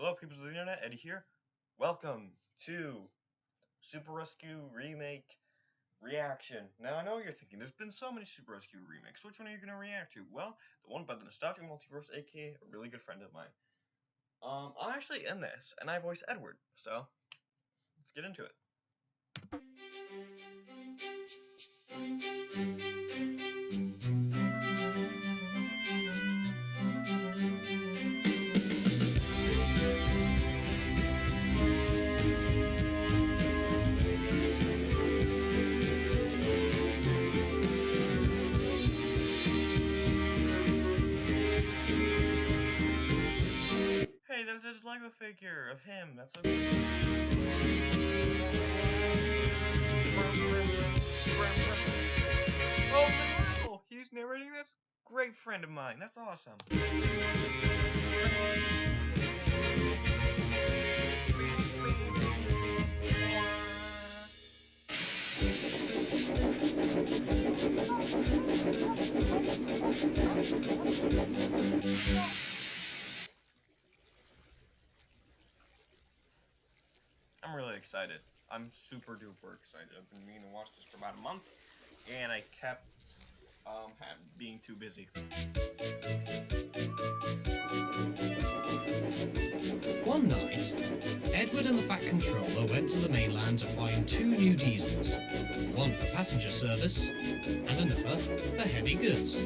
Hello, people of the internet. Eddie here. Welcome to Super Rescue Remake Reaction. Now, I know you're thinking, there's been so many Super Rescue remakes. Which one are you going to react to? Well, the one by the Nostalgic Multiverse, aka a really good friend of mine. I'm actually in this, and I voice Edward. So, let's get into it. Hey, there's this Lego figure of him. That's okay. Oh, wow! He's narrating this? Great friend of mine. That's awesome. I'm really excited. I'm super duper excited. I've been meaning to watch this for about a month, and I kept being too busy. One night, Edward and the Fat Controller went to the mainland to find two new diesels, one for passenger service and another for heavy goods.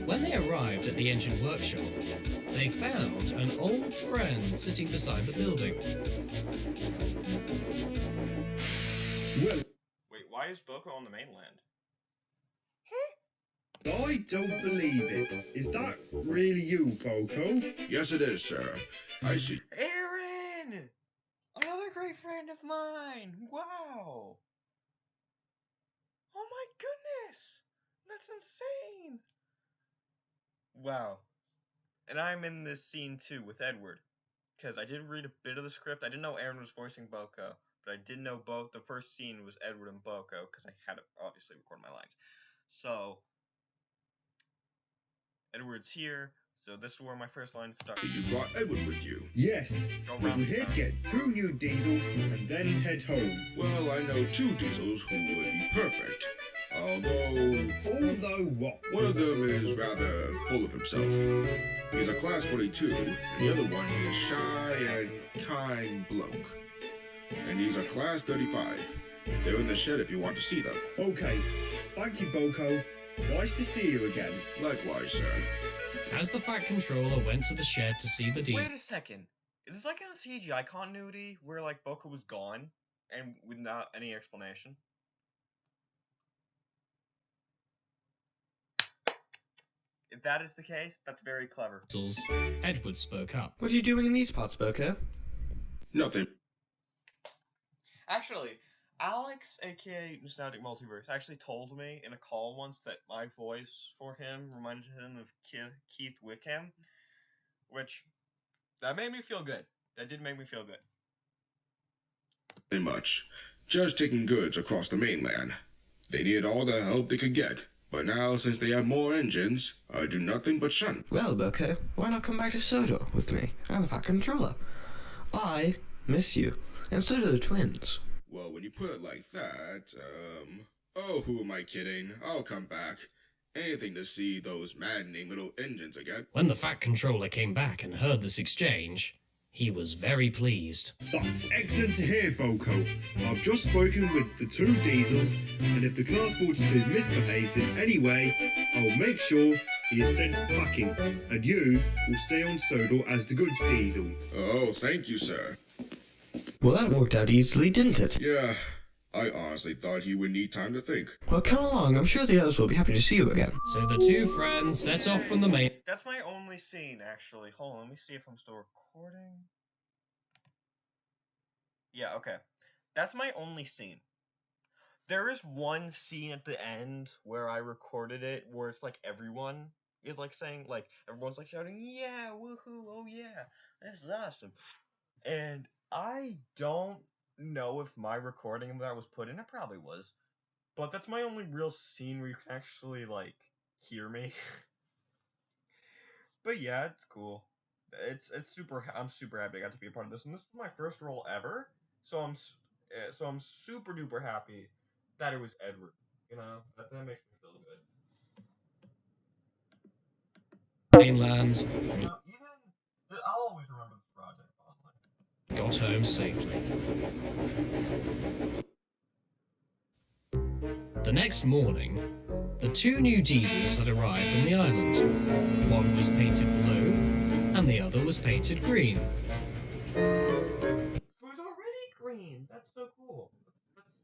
When they arrived at the engine workshop, they found an old friend sitting beside the building. Wait, why is Boco on the mainland? I don't believe it. Is that really you, Boco? Yes, it is, sir. I see. Aaron! Another great friend of mine! Wow! Oh my goodness! That's insane! Wow. And I'm in this scene too with Edward. Because I did read a bit of the script. I didn't know Aaron was voicing Boco, but I did know both. The first scene was Edward and Boco, because I had to obviously record my lines. So, Edward's here, so this is where my first line starts. You brought Edward with you. Yes. We're here to get two new diesels and then head home. Well, I know two diesels who would be perfect. Although what? One of them is rather full of himself. He's a class 42, and the other one is shy and kind bloke. And he's a class 35. They're in the shed if you want to see them. Okay. Thank you, Boco. Nice to see you again. Likewise, sir. As the Fat Controller went to the shed to see the diesel... Wait a second. Is this like in a CGI continuity where like Boco was gone and without any explanation? If that is the case, that's very clever. Edward spoke up. What are you doing in these parts, Boco? Nothing. Actually, Alex, aka Nostalgic Multiverse, actually told me in a call once that my voice for him reminded him of Keith Wickham, which, that made me feel good. That did make me feel good. Very much. Just taking goods across the mainland. They needed all the help they could get. But now, since they have more engines, I do nothing but shun. Well, Boco, why not come back to Soto with me and the Fat Controller? I miss you, and so do the twins. Well, when you put it like that, oh, who am I kidding? I'll come back. Anything to see those maddening little engines again. When the Fat Controller came back and heard this exchange, he was very pleased. That's excellent to hear, Boco. I've just spoken with the two diesels, and if the Class 42 misbehaves in any way, I'll make sure he is sent packing, and you will stay on Sodor as the goods diesel. Oh, thank you, sir. Well, that worked out easily, didn't it? Yeah, I honestly thought he would need time to think. Well, come along. I'm sure the others will be happy to see you again. So the two friends set off from the main... That's my only scene, actually. Hold on, let me see if I'm still recording. Yeah, okay. That's my only scene. There is one scene at the end where I recorded it, where it's like everyone is like saying, like, everyone's like shouting, yeah, woohoo, oh yeah, this is awesome. And I don't know if my recording of that was put in. It probably was. But that's my only real scene where you can actually, like, hear me. But yeah, it's cool. it's super. I'm super happy I got to be a part of this, and this is my first role ever. So I'm super duper happy that it was Edward. You know that makes me feel good. Mainland You know, I'll always remember this project fondly. got home safely. The next morning, the two new diesels had arrived on the island. One was painted blue, and the other was painted green. It was already green. That's so cool. That's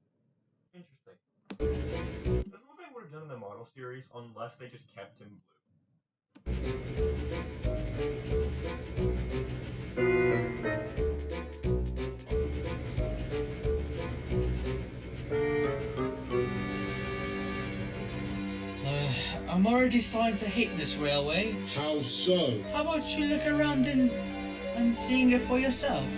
interesting. This is what they would have done in the model series, unless they just kept him I'm already starting to hate this railway. How so? How about you look around and seeing it for yourself?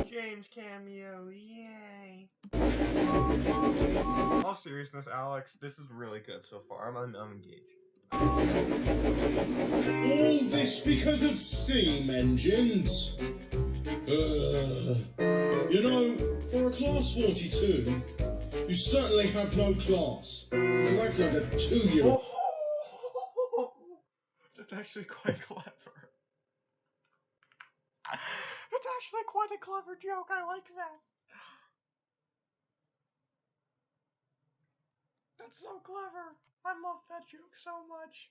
James cameo, yay! All seriousness, Alex, this is really good so far. I'm engaged. All this because of steam engines? You know, for a Class 42, you certainly have no class. You act like a 2-year-old. That's actually quite clever. It's actually quite a clever joke. I like that. That's so clever. I love that joke so much.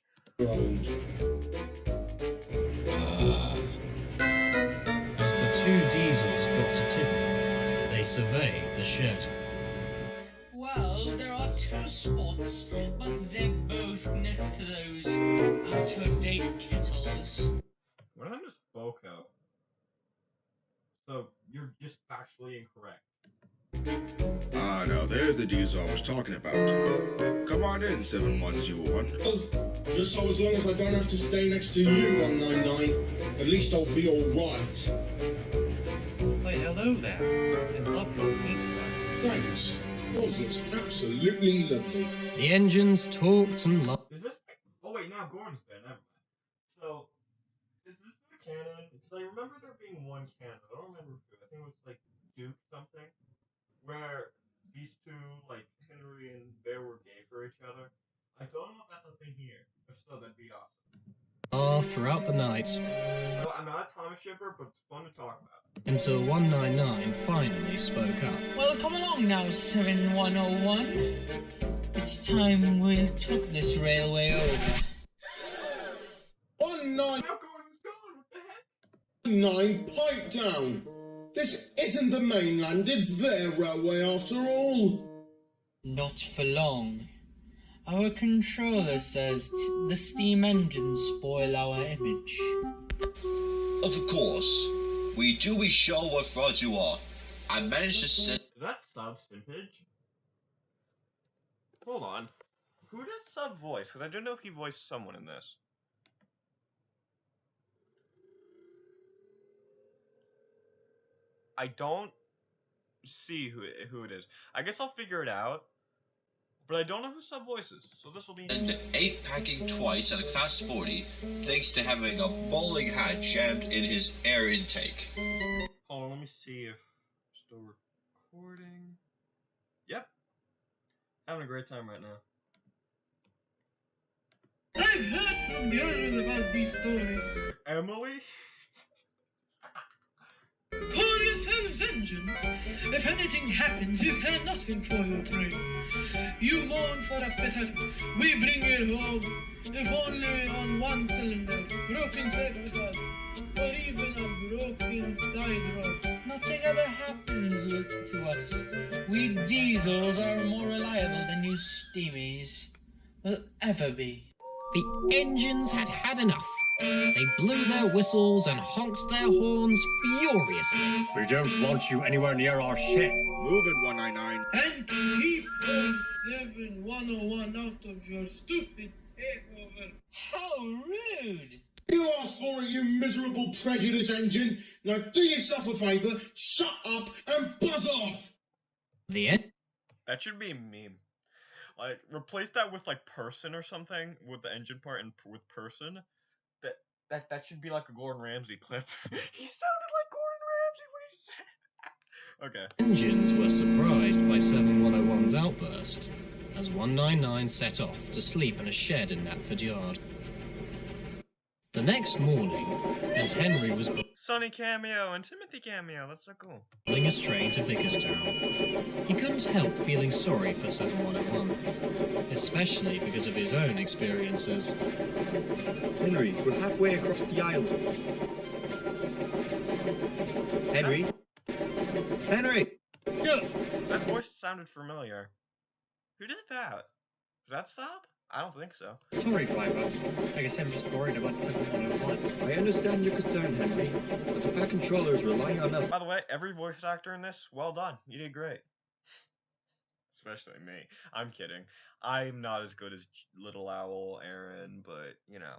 As the two diesels got to Tibouth, they surveyed the shed. Well, there are two spots, but they're both next to those out-of-date kettles. One of them is Boco. So you're just factually incorrect. Ah, no, there's the diesel I was talking about. Come on in, 7101. Oh, just so as long as I don't have to stay next to you, 199, at least I'll be alright. Why, hello there. I love your paintwork. Thanks. Yours looks absolutely lovely. The engines talked and laughed. Is this? Oh wait, now Gordon's there. Never mind. So, is this the canon? Because I remember there being one canon. I don't remember who. I think it was like Duke something, where these two, like Henry and Bear, were gay for each other. I don't know if that's a thing here. If so, that'd be awesome. Throughout the night, No, I'm not a Thomas shipper, but it's fun to talk about. until 199 finally spoke up. Well, come along now, 7101. It's time we took this railway over. 199, Now Gordon's gone. What the heck? pipe down. This isn't the mainland, it's their railway after all. Not for long. Our controller says the steam engines spoil our image. Of course. We do be sure what fraud you are. I managed to send. Is that sub Simpage? Hold on. Who does sub voice? Because I don't know if he voiced someone in this. I don't see who it is. I guess I'll figure it out. But I don't know who sub voices, so this will be And 8 packing twice at a class 40 thanks to having a bowling hat jammed in his air intake. Hold on, let me see if still recording. Yep. Having a great time right now. I've heard from the others about these stories. Emily? Call yourselves engines. If anything happens, you care nothing for your train. You mourn for a fitter, we bring it home. If only on one cylinder, broken safety valve, or even a broken side rod. Nothing ever happens to us. We diesels are more reliable than you steamies will ever be. The engines had had enough. They blew their whistles and honked their horns furiously. We don't want you anywhere near our shed. Move it, 199. And keep all 7101 out of your stupid takeover. How rude! You asked for it, you miserable prejudice engine. Now do yourself a favour, shut up and buzz off. The end. That should be a meme. Like, replace that with, like, person or something, with the engine part and with person. That should be like a Gordon Ramsay clip. He sounded like Gordon Ramsay when he said... Okay. Engines were surprised by 7101's outburst, as 199 set off to sleep in a shed in Knapford Yard. The next morning, as Henry was Sonny cameo and Timothy cameo, that's so cool. pulling his train to Vicarstown, he couldn't help feeling sorry for 7101, especially because of his own experiences. Henry, we're halfway across the island. Henry? Henry! That voice sounded familiar. Who did that? Was that Sub? I don't think so. Sorry, driver. I guess I'm just worried about 7101. I understand your concern, Henry, but the Fat Controller is relying on us. By the way, every voice actor in this, well done. You did great. Especially me. I'm kidding. I'm not as good as Little Owl, Aaron, but, you know.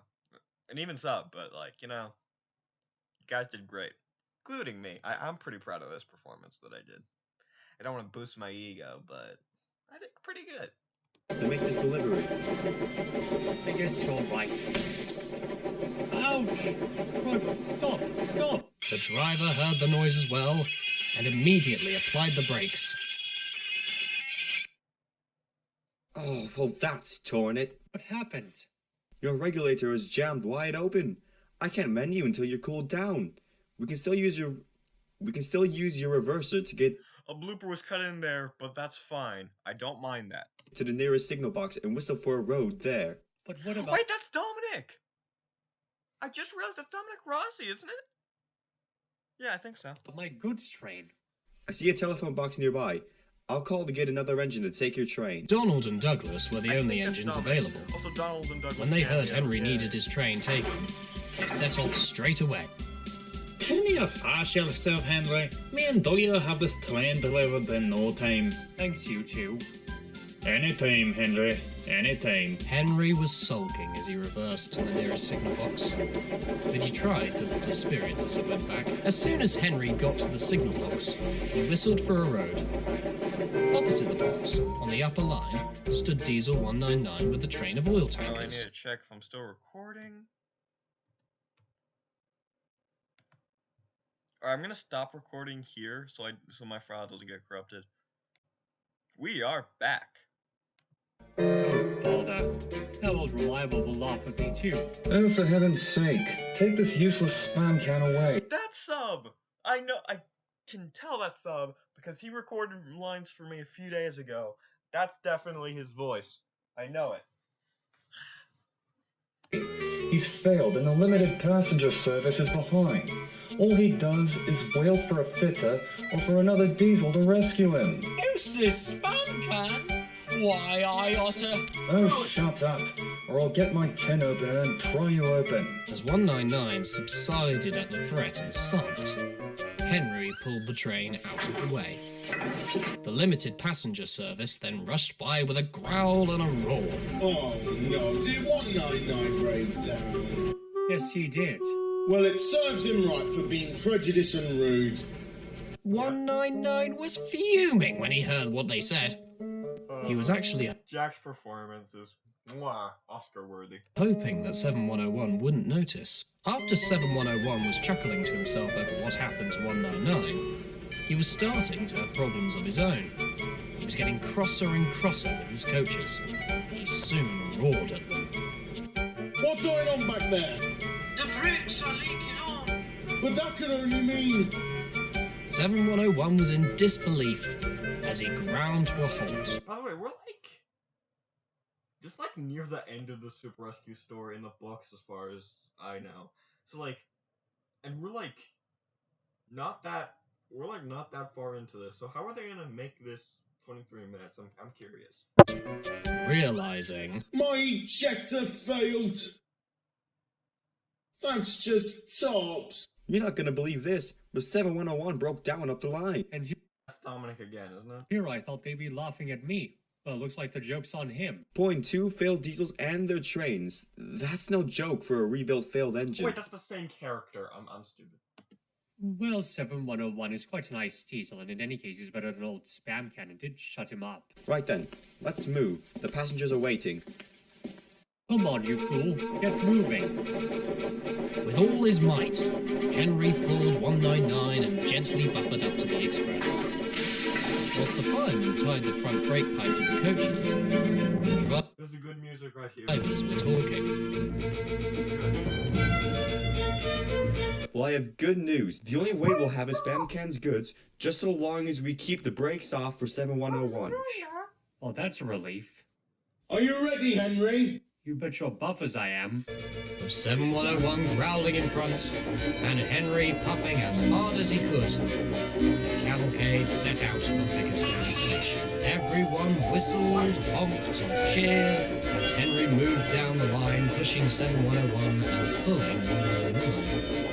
And even Sub, but, like, you know. You guys did great. Including me. I'm pretty proud of this performance that I did. I don't want to boost my ego, but I did pretty good. To make this delivery. I guess you're right. Ouch! Driver, stop! Stop! The driver heard the noise as well, and immediately applied the brakes. Oh, well that's torn it. What happened? Your regulator is jammed wide open. I can't mend you until you're cooled down. We can still use your reverser to get A blooper was cut in there, but that's fine. I don't mind that. to the nearest signal box and whistle for a road there. But what about... Wait, that's Dominic! I just realized that's Dominic Rossi, isn't it? Yeah, I think so. my goods train? I see a telephone box nearby. I'll call to get another engine to take your train. Donald and Douglas were the I only think that's engines Dominic. available. Also, Donald and Douglas When they heard cameo, Henry yeah. needed his train taken, they set off straight away. Can you fash yourself, Henry? Me and Doyle have this train delivered in no time. Thanks, you two. Anytime, Henry. Anytime. Henry was sulking as he reversed to the nearest signal box, but he tried to lift his spirits as he went back. As soon as Henry got to the signal box, he whistled for a road. Opposite the box, on the upper line, stood Diesel 199 with a train of oil Oh, I need tankers. to check if I'm still recording. Alright, I'm gonna stop recording here so my file doesn't get corrupted. We are back. Oh, bother. That old reliable will laugh at me too. Oh, for heaven's sake, take this useless spam can away. That's Sub! I know, I can tell that's Sub because he recorded lines for me a few days ago. That's definitely his voice. I know it. He's failed and the limited passenger service is behind. All he does is wail for a fitter or for another diesel to rescue him. Useless spam can? Why, I ought to... Oh, shut up, or I'll get my tin opener and pry you open. As 199 subsided at the threat and subbed, Henry pulled the train out of the way. The limited passenger service then rushed by with a growl and a roar. Oh no, did 199 break down? Yes, he did. Well, it serves him right for being prejudiced and rude. 199 was fuming when he heard what they said. He was actually Jack's performance is Oscar worthy. hoping that 7101 wouldn't notice. After 7101 was chuckling to himself over what happened to 199, he was starting to have problems of his own. He was getting crosser and crosser with his coaches. He soon roared at them. What's going on back there? The brakes are leaking on. But that can only mean... 7101 was in disbelief as he ground to a halt. By the way, we're just near the end of the Super Rescue story in the books as far as I know. So and we're not that far into this. So how are they gonna make this 23 minutes? I'm curious. Realizing My ejector failed. That's just tops. You're not gonna believe this, but 7101 broke down up the line. And That's Dominic again, isn't it? here I thought they'd be laughing at me. Well, looks like the joke's on him. Point two failed diesels and their trains. That's no joke for a rebuilt failed engine. Wait, that's the same character. I'm stupid. Well, 7101 is quite a nice diesel, and in any case, he's better than old spam can and did shut him up. Right then, let's move. The passengers are waiting. Come on, you fool. Get moving. With all his might, Henry pulled 199 and gently buffered up to the express. Whilst the fireman tied the front brake pipe to the coaches, the This is good music right here. drivers were talking. Well, I have good news. The only way we'll have is spam can's goods, just so long as we keep the brakes off for 7101. Well, that's a relief. Are you ready, Henry? You bet your buffers I am. With 7101 growling in front, and Henry puffing as hard as he could, the cavalcade set out for Vickerstown Station. Everyone whistled, honked, and cheered as Henry moved down the line, pushing 7101 and pulling 199.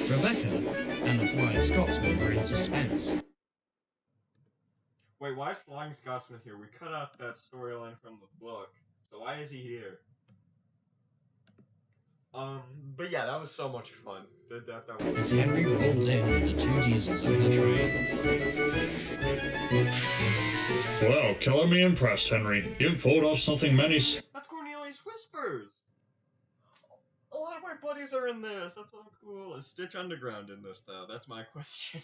Rebecca and the Flying Scotsman were in suspense. Wait, why is Flying Scotsman here? We cut out that storyline from the book, so why is he here? But yeah, that was so much fun. That was As Henry rolled in with the two diesels on the train. Well, color me impressed, Henry. You've pulled off something many. That's Cornelius Whispers! A lot of my buddies are in this. That's so cool. Is Stitch Underground in this, though? That's my question.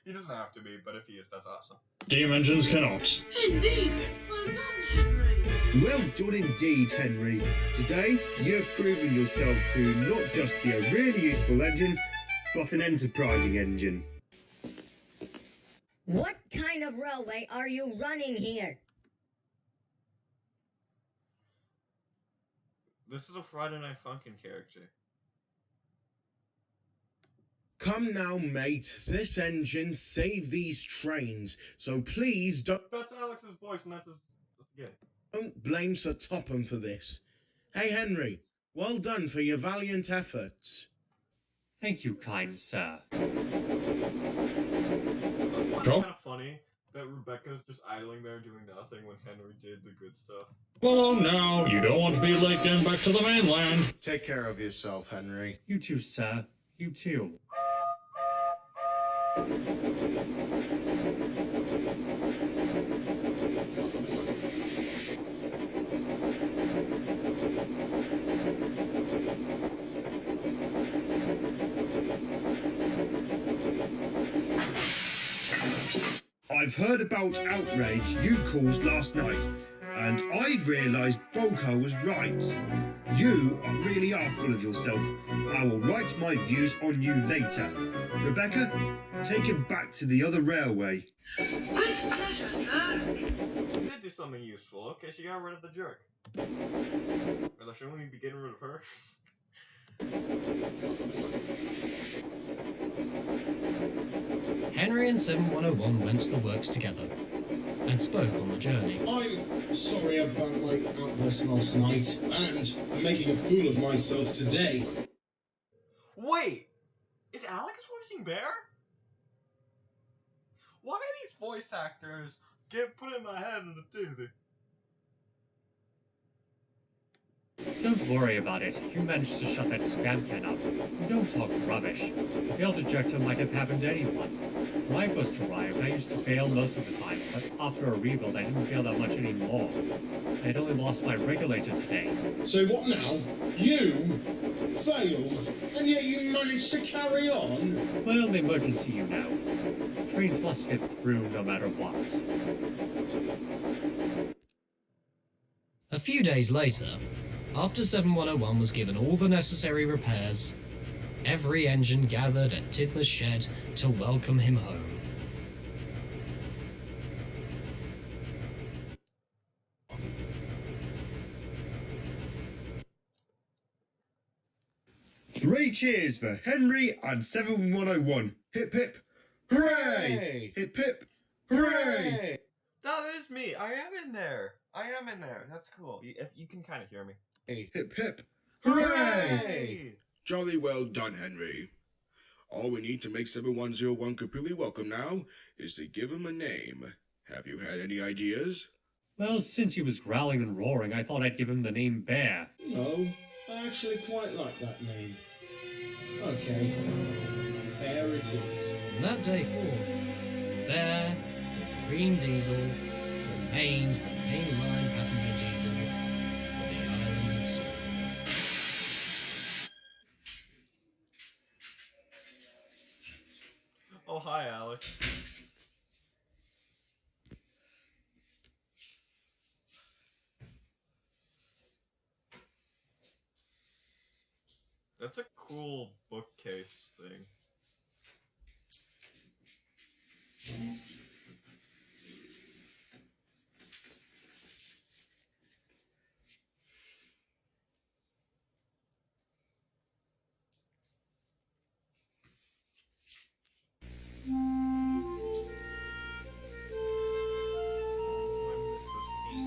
He doesn't have to be, but if he is, that's awesome. Steam engines cannot. Indeed. Well done, Henry. Well done indeed, Henry. Today, you have proven yourself to not just be a really useful engine, but an enterprising engine. What kind of railway are you running here? This is a Friday Night Funkin' character. Come now, mate. This engine saved these trains, so please That's Alex's voice, and that's again. don't blame Sir Topham for this. Hey, Henry, well done for your valiant efforts. Thank you, kind sir. It's kind of funny that Rebecca's just idling there doing nothing when Henry did the good stuff. Well, now, you don't want to be late getting back to the mainland. Take care of yourself, Henry. You too, sir. You too. I've heard about outrage you caused last night, and I've realised Boco was right. You really are full of yourself. I will write my views on you later. Rebecca, take him back to the other railway. With pleasure, sir. She did do something useful. Okay, she got rid of the jerk. Or shouldn't we be getting rid of her? Henry and 7101 went to the works together and spoke on the journey. I'm sorry about my outburst last night, and for making a fool of myself today. Wait! Is Alex voicing Bear? Why are these voice actors get put in my head in a tizzy? Don't worry about it. You managed to shut that spam can up. And don't talk rubbish. A failed ejector might have happened to anyone. When I first arrived, I used to fail most of the time, but after a rebuild, I didn't fail that much anymore. I had only lost my regulator today. So what now? You Failed, and yet you managed to carry on? Well, the emergency, you know. Trains must get through no matter what. A few days later, after 7101 was given all the necessary repairs, every engine gathered at Tidmer's shed to welcome him home. Three cheers for Henry and 7101. Hip hip, hooray! Hip hip, hooray! That is me. I am in there. That's cool. If you can kind of hear me. Hip hip, hooray! Jolly well done, Henry. All we need to make 7101 completely welcome now is to give him a name. Have you had any ideas? Well, since he was growling and roaring, I thought I'd give him the name Bear. No, I actually quite like that name. Okay, Bear it is. From that day forth, Bear, the green diesel, remains the mainline passenger diesel for the island of Sodor. Oh, hi, Alex. That's a cool bookcase thing.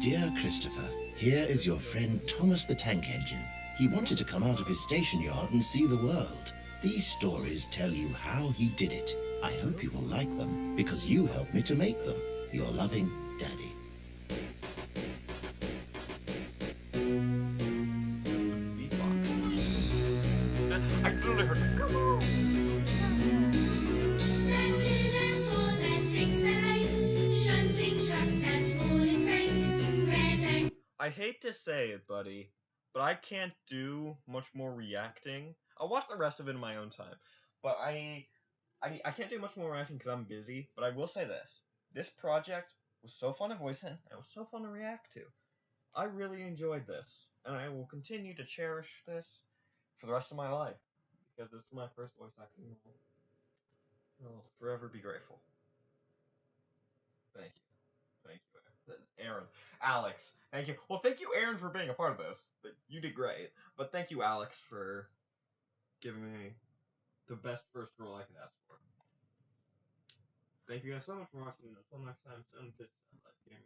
Dear Christopher, here is your friend Thomas the Tank Engine. He wanted to come out of his station yard and see the world. These stories tell you how he did it. I hope you will like them, because you helped me to make them. Your loving Daddy. I totally heard it. Come on! I hate to say it, buddy, but I can't do much more reacting. I'll watch the rest of it in my own time, but I can't do much more reacting because I'm busy. But I will say this: this project was so fun to voice in, and it was so fun to react to. I really enjoyed this, and I will continue to cherish this for the rest of my life because this is my first voice acting role. I'll forever be grateful. Thank you. Thank you, Aaron. Alex, thank you. Well, thank you, Aaron, for being a part of this. You did great. But thank you, Alex, for giving me the best first role I could ask for. Thank you guys so much for watching. Until next time, 7 Life Gaming.